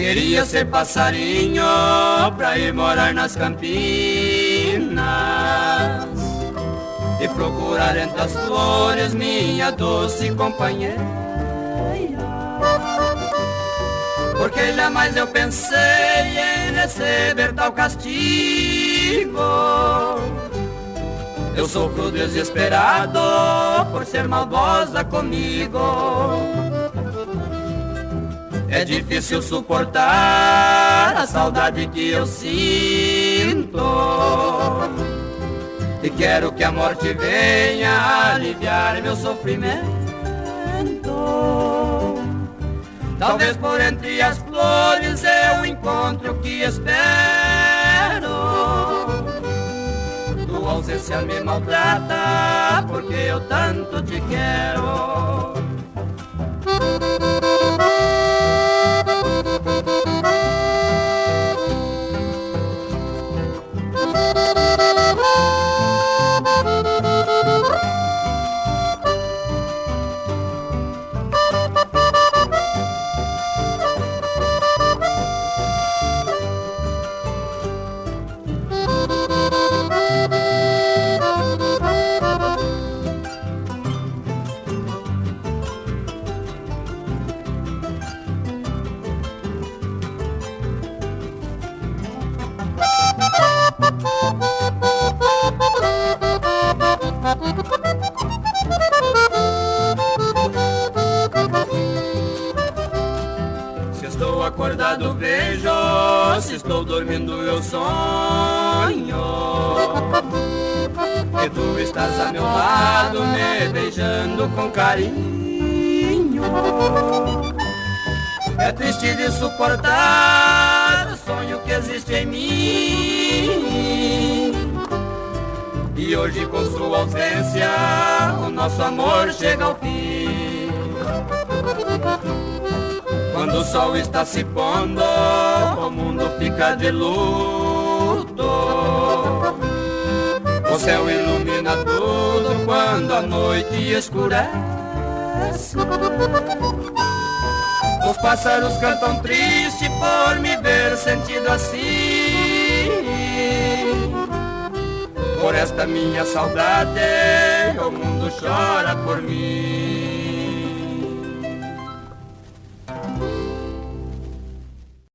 Queria ser passarinho pra ir morar nas campinas e procurar entre as flores minha doce companheira. Porque jamais eu pensei em receber tal castigo. Eu sofro desesperado por ser maldosa comigo. É difícil suportar a saudade que eu sinto, e quero que a morte venha aliviar meu sofrimento. Talvez por entre as flores eu encontre o que espero. Tua ausência me maltrata porque eu tanto te quero. Se estou acordado vejo, se estou dormindo eu sonho que tu estás a meu lado me beijando com carinho. É triste de suportar o sonho que existe em mim, e hoje com sua ausência o nosso amor chega ao fim. Quando o sol está se pondo, o mundo fica de luto. O céu ilumina tudo quando a noite escurece. Os pássaros cantam triste por me ver sentido assim. Por esta minha saudade, o mundo chora por mim.